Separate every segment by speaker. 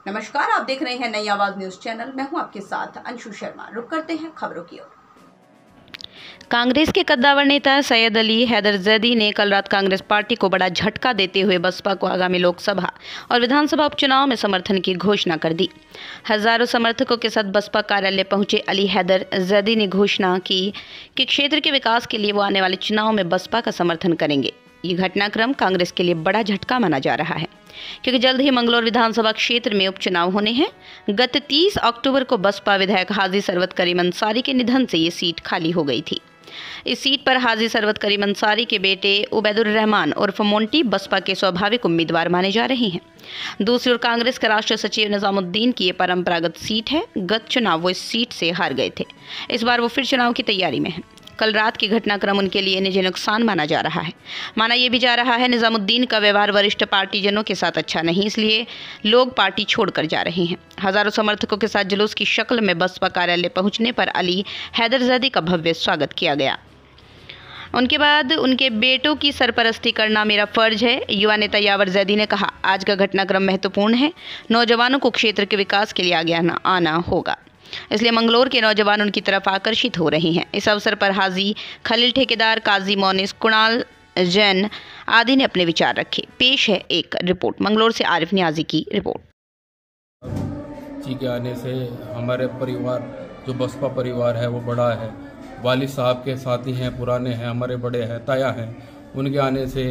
Speaker 1: नमस्कार, आप देख रहे हैं नई आवाज न्यूज चैनल। मैं हूं आपके साथ अंशु शर्मा। रुक करते हैं खबरों की ओर।
Speaker 2: कांग्रेस के कद्दावर नेता सैयद अली हैदर जैदी ने कल रात कांग्रेस पार्टी को बड़ा झटका देते हुए बसपा को आगामी लोकसभा और विधानसभा उपचुनाव में समर्थन की घोषणा कर दी। हजारों समर्थकों के साथ बसपा कार्यालय पहुंचे अली हैदर जैदी ने घोषणा की कि क्षेत्र के विकास के लिए वो आने वाले चुनाव में बसपा का समर्थन करेंगे। ये घटनाक्रम कांग्रेस के लिए बड़ा झटका माना जा रहा है, क्योंकि जल्द ही मंगलौर विधानसभा क्षेत्र में उपचुनाव होने हैं। गत 30 अक्टूबर को बसपा विधायक हाजी सरवत करीम अंसारी के निधन से ये सीट खाली हो गई थी। इस सीट पर हाजी सरवत करीम अंसारी के बेटे उबैदुर रहमान उर्फ मोंटी बसपा के स्वाभाविक उम्मीदवार माने जा रहे हैं। दूसरी ओर कांग्रेस के राष्ट्रीय सचिव निजामुद्दीन की ये परंपरागत सीट है। गत चुनाव वो इस सीट से हार गए थे। इस बार वो फिर चुनाव की तैयारी में है। कल रात की घटनाक्रम उनके लिए निजी नुकसान माना जा रहा है। माना यह भी जा रहा है निजामुद्दीन का व्यवहार वरिष्ठ पार्टीजनों के साथ अच्छा नहीं, इसलिए लोग पार्टी छोड़कर जा रहे हैं। हजारों समर्थकों के साथ जुलूस की शक्ल में बसपा कार्यालय पहुंचने पर अली हैदर जैदी का भव्य स्वागत किया गया। उनके बाद उनके बेटों की सरपरस्ती करना मेरा फर्ज है। युवा नेता यावर जैदी ने कहा, आज का घटनाक्रम महत्वपूर्ण है। नौजवानों को क्षेत्र के विकास के लिए आगे आना होगा, इसलिए मंगलौर के नौजवान उनकी तरफ आकर्षित हो रहे हैं। इस अवसर पर हाजी खलील ठेकेदार, काजी मोनिस, कुणाल जैन आदि ने अपने विचार रखे। पेश है एक रिपोर्ट। मंगलौर से आरिफ नियाजी की रिपोर्ट।
Speaker 3: जी के आने से हमारे परिवार, जो बसपा परिवार है, वो बड़ा है। वालिद साहब के साथी हैं, पुराने हैं, हमारे बड़े हैं, ताया हैं। उनके आने से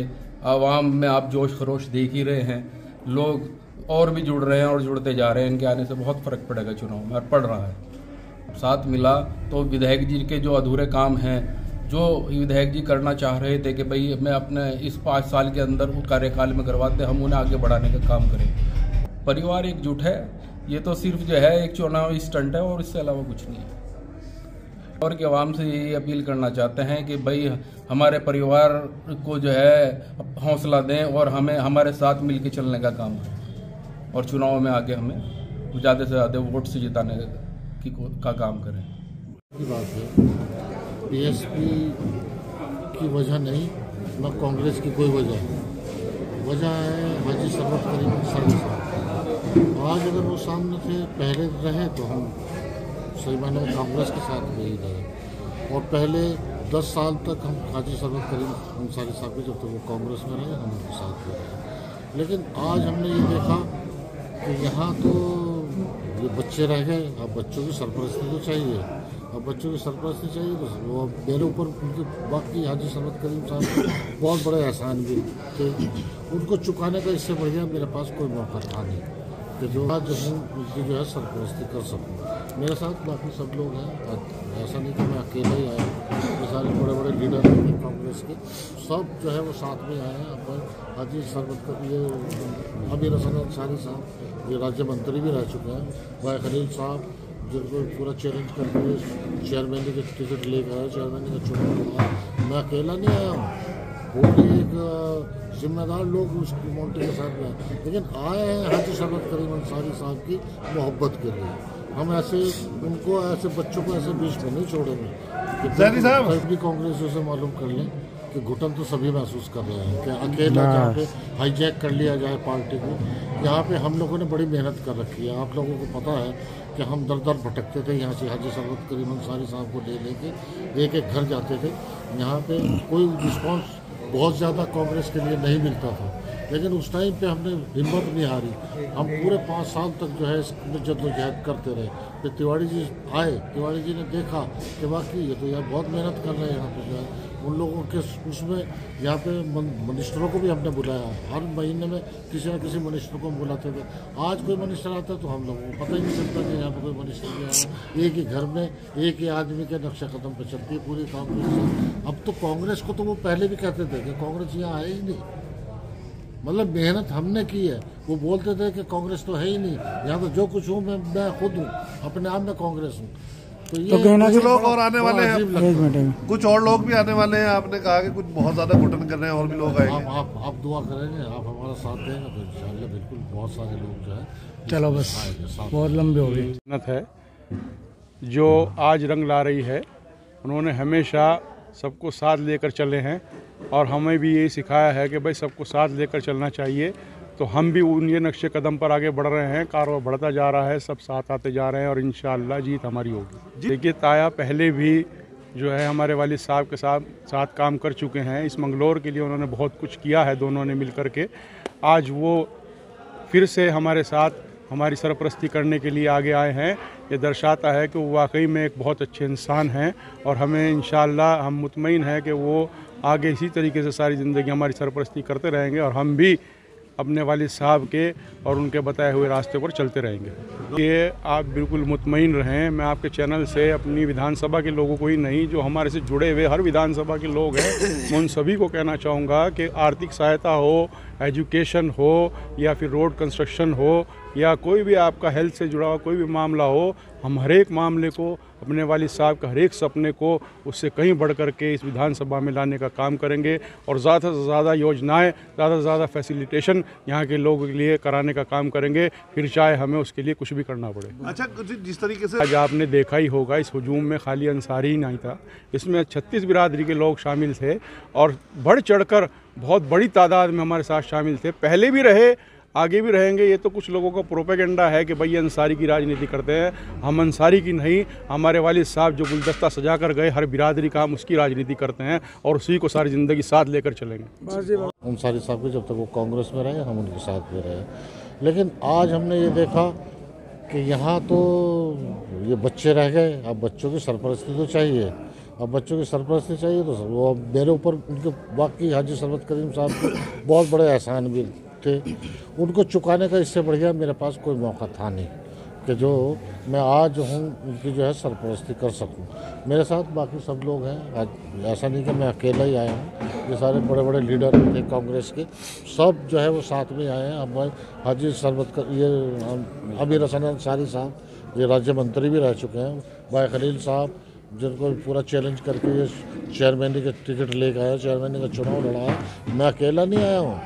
Speaker 3: आवाम में आप जोश खरोश देख ही रहे हैं। लोग और भी जुड़ रहे हैं और जुड़ते जा रहे हैं। इनके आने से बहुत फर्क पड़ेगा चुनाव में, और पड़ रहा है। साथ मिला तो विधायक जी के जो अधूरे काम हैं, जो विधायक जी करना चाह रहे थे कि भाई मैं अपने इस 5 साल के अंदर कार्यकाल में करवाते, हम उन्हें आगे बढ़ाने का काम करें। परिवार एकजुट है। ये तो सिर्फ जो है एक चुनावी स्टंट है और इससे अलावा कुछ नहीं है। और कि आवाम से यही अपील करना चाहते हैं कि भाई हमारे परिवार को जो है हौसला दें और हमें हमारे साथ मिलकर चलने का काम करें, और चुनाव में आगे हमें ज़्यादा से ज़्यादा वोट से जिताने का काम करें।
Speaker 4: बात है, बीएसपी की वजह नहीं, न कांग्रेस की कोई वजह है हाजी सरवत करीम अंसारी साहब। आज अगर वो सामने थे, पहले रहे तो हम सही मायने में कांग्रेस के साथ में ही रहे, और पहले 10 साल तक हम हाजी सरवत करीम अंसारी साहब के, जब तक वो कांग्रेस में रहे, हम उनके साथ में रहे। लेकिन आज हमने ये देखा कि यहाँ तो ये बच्चे रह गए। अब बच्चों की सरपरस्ती तो चाहिए, अब बच्चों की सरपरस्ती चाहिए तो वो मेरे ऊपर उनके बाकी हाजी सरवत करीम साहब बहुत बड़े एहसान भी थे। उनको चुकाने का इससे बढ़िया मेरे पास कोई मौका था नहीं कि जो आज उनकी जो है सरपरस्ती कर सकूँ। मेरे साथ बाकी सब लोग हैं। ऐसा नहीं कि मैं अकेला ही आया हूँ, ये सारे बड़े बड़े लीडर हैं कांग्रेस के, सब जो है वो साथ में आए हैं। अपन हाजी सरवत कर ये अमीर हसन अंसारी साहब, ये राज्य मंत्री भी रह चुके हैं। भाई खलील साहब, जिनको पूरा चैलेंज करके चेयरमैन के टिकट लेकर आए, चेयरमैन का चुनाव हुआ। मैं अकेला नहीं आया हूँ, पूरे एक जिम्मेदार लोग उस मोन्टी के साथ में, लेकिन आए हैं हाजी सरवत करीम अंसारी साहब की मोहब्बत के लिए। हम ऐसे उनको, ऐसे बच्चों को ऐसे बीच में नहीं छोड़ेंगे। भी कांग्रेस से मालूम कर लें कि घुटन तो सभी महसूस कर रहे हैं कि अकेला जहाँ पे हाईजैक कर लिया जाए पार्टी को। यहाँ पे हम लोगों ने बड़ी मेहनत कर रखी है। आप लोगों को पता है कि हम दर दर भटकते थे, यहाँ से हाजी सरवत करीम अंसारी साहब को लेके एक एक घर जाते थे। यहाँ पे कोई रिस्पॉन्स बहुत ज़्यादा कांग्रेस के लिए नहीं मिलता था, लेकिन उस टाइम पे हमने हिम्मत नहीं हारी। हम पूरे 5 साल तक जो है इसमें जद्दोजहद करते रहे। फिर तिवारी जी आए, तिवारी जी ने देखा कि वाकई ये तो यार बहुत मेहनत कर रहे हैं यहाँ पे जो है। उन लोगों के उसमें यहाँ पे मिनिस्टरों को भी हमने बुलाया। हर महीने में किसी न किसी मिनिस्टर को बुलाते थे। आज कोई मिनिस्टर आता है तो हम लोगों को पता ही नहीं चलता कि यहाँ पे कोई मिनिस्टर भी आया। एक ही घर में एक ही आदमी के नक्शे कदम पे चलती है पूरी कांग्रेस। अब तो कांग्रेस को तो वो पहले भी कहते थे कि कांग्रेस यहाँ आए ही नहीं। मतलब मेहनत हमने की है। वो बोलते थे कि कांग्रेस तो है ही नहीं, यहाँ तो जो कुछ हूँ मैं खुद हूँ, अपने आप में कांग्रेस हूँ। तो ये
Speaker 5: कुछ लोग और आने वाले हैं, कुछ और लोग भी आने वाले हैं। आपने कहा कि कुछ बहुत ज्यादा घुटन कर रहे हैं, और भी लोग आएंगे।
Speaker 4: आप दुआ करेंगे, आप हमारा साथ देंगे तो इंशाल्लाह बिल्कुल बहुत सारे लोग जो है।
Speaker 6: चलो बस, बहुत लंबी हो गई
Speaker 7: है जो आज रंग ला रही है। उन्होंने हमेशा सबको साथ लेकर चले हैं, और हमें भी यही सिखाया है कि भाई सबको साथ लेकर चलना चाहिए। तो हम भी उनके नक्शे कदम पर आगे बढ़ रहे हैं। कारोबार बढ़ता जा रहा है, सब साथ आते जा रहे हैं और इंशाअल्लाह जीत हमारी होगी। देखिए, ताया पहले भी जो है हमारे वालिद साहब के साथ काम कर चुके हैं। इस मंगलौर के लिए उन्होंने बहुत कुछ किया है, दोनों ने मिल कर के। आज वो फिर से हमारे साथ हमारी सरपरस्ती करने के लिए आगे आए हैं। ये दर्शाता है कि वो वाकई में एक बहुत अच्छे इंसान हैं और हमें इंशाअल्लाह हम मुतमईन हैं कि वो आगे इसी तरीके से सारी ज़िंदगी हमारी सरपरस्ती करते रहेंगे और हम भी अपने वालिद साहब के और उनके बताए हुए रास्ते पर चलते रहेंगे। ये आप बिल्कुल मुतमईन रहें। मैं आपके चैनल से अपनी विधानसभा के लोगों को ही नहीं, जो हमारे से जुड़े हुए हर विधानसभा के लोग हैं, मैं उन सभी को कहना चाहूँगा कि आर्थिक सहायता हो, एजुकेशन हो या फिर रोड कंस्ट्रक्शन हो या कोई भी आपका हेल्थ से जुड़ा हुआ कोई भी मामला हो, हम हर एक मामले को अपने वालिद साहब का हर एक सपने को उससे कहीं बढ़ कर के इस विधानसभा में लाने का काम करेंगे और ज़्यादा से ज़्यादा योजनाएं, ज़्यादा से ज़्यादा फैसिलिटेशन यहाँ के लोगों के लिए कराने का काम करेंगे, फिर चाहे हमें उसके लिए कुछ भी करना पड़े।
Speaker 5: अच्छा, जिस तरीके से
Speaker 7: आज आपने देखा ही होगा, इस हुजूम में खाली अंसारी ही नहीं था, इसमें 36 बिरादरी के लोग शामिल थे और बढ़ चढ़कर बहुत बड़ी तादाद में हमारे साथ शामिल थे। पहले भी रहे, आगे भी रहेंगे। ये तो कुछ लोगों का प्रोपेगेंडा है कि भाई अंसारी की राजनीति करते हैं। हम अंसारी की नहीं, हमारे वालिद साहब जो गुलदस्ता सजा कर गए हर बिरादरी का, हम उसकी राजनीति करते हैं और उसी को सारी ज़िंदगी साथ लेकर चलेंगे।
Speaker 4: अंसारी साहब के जब तक वो कांग्रेस में रहे, हम उनके साथ में रहे। लेकिन आज हमने ये देखा कि यहाँ तो ये बच्चे रह गए, अब बच्चों की सरपरस्ती तो चाहिए। अब बच्चों की सरपरस्ती चाहिए तो वो मेरे ऊपर उनके बाकी हाजी सरवत करीम साहब के बहुत बड़े एहसान भी थे, उनको चुकाने का इससे बढ़िया मेरे पास कोई मौका था नहीं कि जो मैं आज हूँ उनकी जो है सरपरस्ती कर सकूँ। मेरे साथ बाकी सब लोग हैं। आज ऐसा नहीं कि मैं अकेला ही आया हूँ, ये सारे बड़े बड़े लीडर थे कांग्रेस के, सब जो है वो साथ में आए हैं। अब हाजी सरवत कर ये अमीर हसन अंसारी साहब ये राज्य मंत्री भी रह चुके हैं, भाई खलील साहब जिनको पूरा चैलेंज करके ये चेयरमैन का टिकट लेकर आया, चेयरमैन का चुनाव लड़ा है। मैं अकेला नहीं आया हूँ।